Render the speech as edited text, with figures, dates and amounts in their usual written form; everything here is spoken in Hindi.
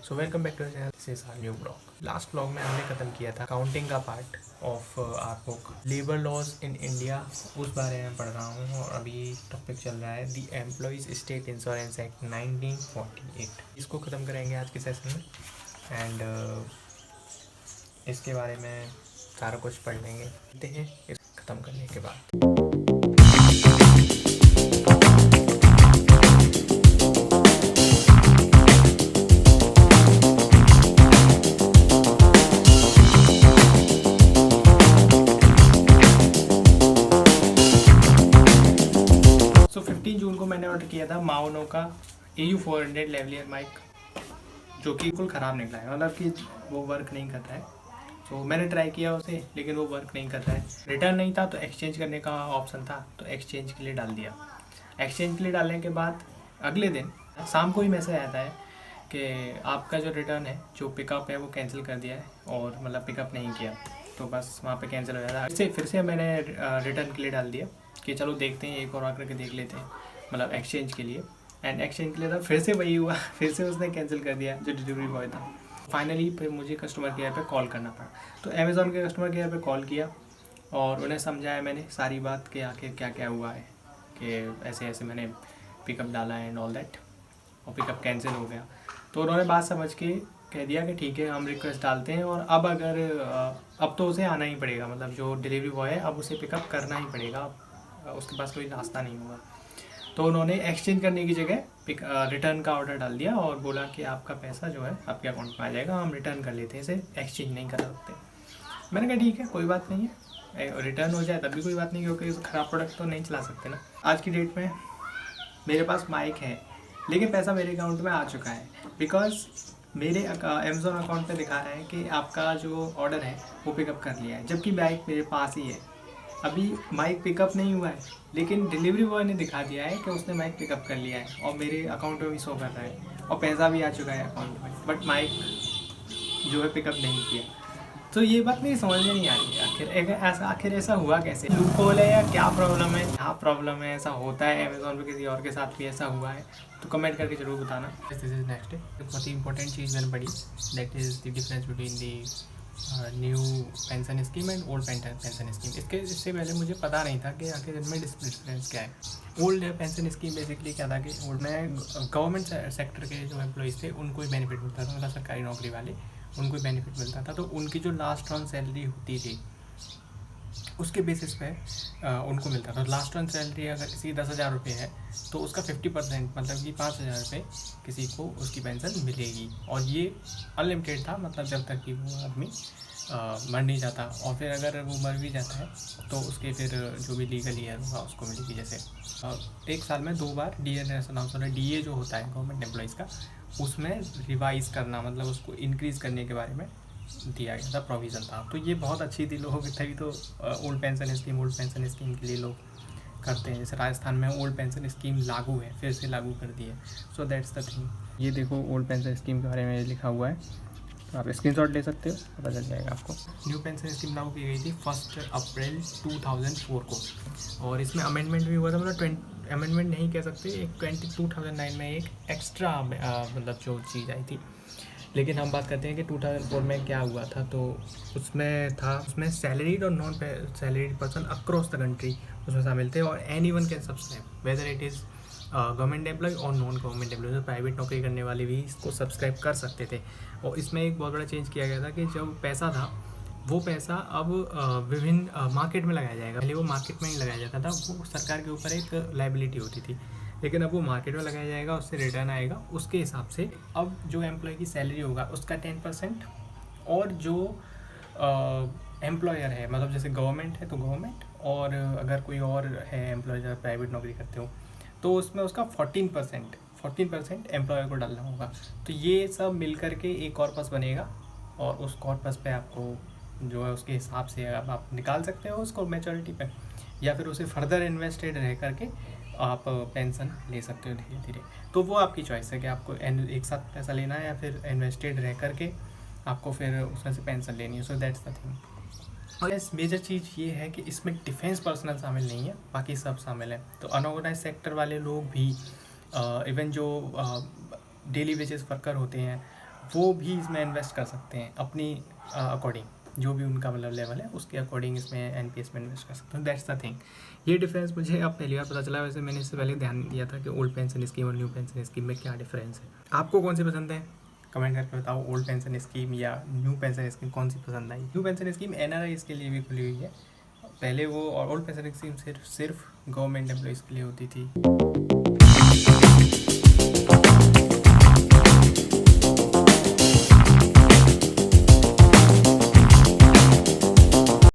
So welcome back to channel, this is our new blog. Last blog में हमने खत्म किया था काउंटिंग का part of our book labour laws in India, उस बारे में पढ़ रहा हूँ। और अभी टॉपिक चल रहा है the employees state insurance act 1948। इसको ख़त्म करेंगे आज के सेशन में एंड इसके बारे में सारा कुछ पढ़ लेंगे इस ख़त्म करने के बाद। तो 15 जून को मैंने ऑर्डर किया था माओनो का AU400 लेवलियर माइक, जो कि बिल्कुल ख़राब निकला है, मतलब कि वो वर्क नहीं करता है। तो मैंने ट्राई किया उसे, लेकिन वो वर्क नहीं करता है। रिटर्न नहीं था तो एक्सचेंज करने का ऑप्शन था, तो एक्सचेंज के लिए डाल दिया। एक्सचेंज के लिए डालने के बाद अगले दिन शाम को ही मैसेज आता है कि आपका जो रिटर्न है, जो पिकअप है, वो कैंसिल कर दिया है, और मतलब पिकअप नहीं किया, तो बस वहाँ पे कैंसिल हो जाता है। फिर से मैंने रिटर्न के लिए डाल दिया कि चलो देखते हैं, एक और आकर के देख लेते हैं, मतलब एक्सचेंज के लिए। एंड एक्सचेंज के लिए था, फिर से वही हुआ, फिर से उसने कैंसिल कर दिया जो डिलीवरी बॉय था। फाइनली फिर मुझे कस्टमर केयर पे कॉल करना पड़ा। तो अमेज़ॉन के कस्टमर केयर पे कॉल किया और उन्हें समझाया मैंने सारी बात कि आखिर क्या क्या हुआ है, कि ऐसे ऐसे मैंने पिकअप डाला एंड ऑल दैट, और पिकअप कैंसिल हो गया। तो उन्होंने बात समझ के कह दिया कि ठीक है, हम रिक्वेस्ट डालते हैं, और अब अगर अब तो उसे आना ही पड़ेगा, मतलब जो डिलीवरी बॉय है अब उसे पिकअप करना ही पड़ेगा, उसके पास कोई रास्ता नहीं होगा। तो उन्होंने एक्सचेंज करने की जगह रिटर्न का ऑर्डर डाल दिया और बोला कि आपका पैसा जो है आपके अकाउंट में आ जाएगा, हम रिटर्न कर लेते हैं, इसे एक्सचेंज नहीं कर सकते। मैंने कहा ठीक है, कोई बात नहीं है, रिटर्न हो जाए तब भी कोई बात नहीं, क्योंकि ख़राब प्रोडक्ट तो नहीं चला सकते ना। आज की डेट में मेरे पास माइक है, लेकिन पैसा मेरे अकाउंट में आ चुका है, बिकॉज मेरे अमेज़ॉन अकाउंट पे दिखा रहा है कि आपका जो ऑर्डर है वो पिकअप कर लिया है, जबकि बाइक मेरे पास ही है। अभी माइक पिकअप नहीं हुआ है, लेकिन डिलीवरी बॉय ने दिखा दिया है कि उसने माइक पिकअप कर लिया है, और मेरे अकाउंट में भी शो कर रहा है, और पैसा भी आ चुका है अकाउंट में, बट माइक जो है पिकअप नहीं किया। तो ये बात मेरी समझ में नहीं आ रही है, आखिर ऐसा हुआ कैसे? लूप होल है या क्या प्रॉब्लम है? क्या प्रॉब्लम है? ऐसा होता है अमेज़ॉन पे किसी और के साथ भी ऐसा हुआ है? तो कमेंट करके जरूर बताना। दिस इज नेक्स्ट बहुत ही इंपॉर्टेंट चीज़ मैंने पढ़ी, that is the difference between the new pension scheme and old pension scheme. इससे पहले मुझे पता नहीं था कि आखिर इनमें डिफरेंस क्या है। ओल्ड पेंशन स्कीम बेसिकली क्या था कि ओल्ड में गवर्नमेंट सेक्टर के जो एम्प्लॉइज़ थे उनको ही बेनिफिट मिलता था, मतलब सरकारी नौकरी वाले उनको बेनिफिट मिलता था। तो उनकी जो लास्ट रन सैलरी होती थी उसके बेसिस पे उनको मिलता था। लास्ट रन सैलरी अगर किसी 10,000 रुपये है तो उसका 50% मतलब कि 5,000 रुपये किसी को उसकी पेंशन मिलेगी, और ये अनलिमिटेड था, मतलब जब तक कि वो आदमी मर नहीं जाता। और फिर अगर वो मर भी जाता है तो उसके फिर जो भी लीगल ईयर होगा उसको मिलेगी। जैसे एक साल में 2 बार DA अनाउंस होना, DA जो होता है गवर्नमेंट एम्प्लॉइज़ का, उसमें रिवाइज़ करना, मतलब उसको इंक्रीज़ करने के बारे में दिया गया था, प्रोविज़न था। तो ये बहुत अच्छी थी, लोगों की तभी तो ओल्ड पेंशन स्कीम के लिए लोग करते हैं। जैसे राजस्थान में ओल्ड पेंशन स्कीम लागू है, फिर से लागू कर दी है। So that's the thing. ये देखो ओल्ड पेंशन स्कीम के बारे में लिखा हुआ है, तो आप स्क्रीनशॉट ले सकते हो, पता चल जाएगा आपको। न्यू पेंशन स्कीम लागू की गई थी 1 अप्रैल 2004 को, और इसमें अमेंडमेंट भी हुआ था, मतलब अमेंडमेंट नहीं कह सकते, एक 2009 में एक एक्स्ट्रा मतलब जो चीज़ आई थी। लेकिन हम बात करते हैं कि 2004 में क्या हुआ था। तो उसमें सैलरीड और non salaried person across the country उसमें शामिल थे, और anyone can subscribe whether it is government employ और नॉन गवर्नमेंट एम्प्लॉय। तो प्राइवेट नौकरी करने वाले भी इसको सब्सक्राइब कर सकते थे। और इसमें एक बहुत बड़ा चेंज किया गया था कि जो पैसा था वो पैसा अब विभिन्न मार्केट में लगाया जाएगा। पहले वो मार्केट में ही लगाया जाता था, वो सरकार के ऊपर एक लायबिलिटी होती थी, लेकिन अब वो मार्केट में लगाया जाएगा, उससे रिटर्न आएगा, उसके हिसाब से अब जो एम्प्लॉय की सैलरी होगा उसका 10%, और जो एम्प्लॉयर है, मतलब जैसे गवर्नमेंट है तो गवर्नमेंट, और अगर कोई और है एम्प्लॉय जो प्राइवेट नौकरी करते हो तो उसमें उसका 14% एम्प्लॉयर को डालना होगा। तो ये सब मिल करके एक कॉर्पस बनेगा, और उस कॉर्पस पे आपको जो है उसके हिसाब से आप निकाल सकते हो उसको मैच्योरिटी पे, या फिर उसे फर्दर इन्वेस्टेड रह करके आप पेंशन ले सकते हो धीरे धीरे। तो वो आपकी चॉइस है कि आपको एक साथ पैसा लेना है, या फिर इन्वेस्टेड रह करके आपको फिर उसमें से पेंशन लेनी है। So that's the thing. और इस मेजर चीज़ ये है कि इसमें डिफेंस पर्सनल शामिल नहीं है, बाकी सब शामिल है। तो अनऑर्गेनाइज सेक्टर वाले लोग भी, इवन जो डेली वेजेस वर्कर होते हैं वो भी इसमें इन्वेस्ट कर सकते हैं अपनी अकॉर्डिंग, जो भी उनका मतलब लेवल है उसके अकॉर्डिंग इसमें एनपीएस में इन्वेस्ट कर सकते हैं। That's the thing. ये डिफरेंस मुझे अब पहली बार पता चला, वैसे मैंने इससे पहले ध्यान दिया था कि ओल्ड पेंशन स्कीम और न्यू पेंशन स्कीम में क्या डिफरेंस है। आपको कौन सी पसंद है कमेंट करके बताओ, ओल्ड पेंशन स्कीम या न्यू पेंशन स्कीम, कौन सी पसंद आई। न्यू पेंशन स्कीम एनआरआई के लिए भी खुली हुई है, पहले वो और ओल्ड पेंशन स्कीम सिर्फ गवर्नमेंट एम्प्लॉइज़ के लिए होती थी।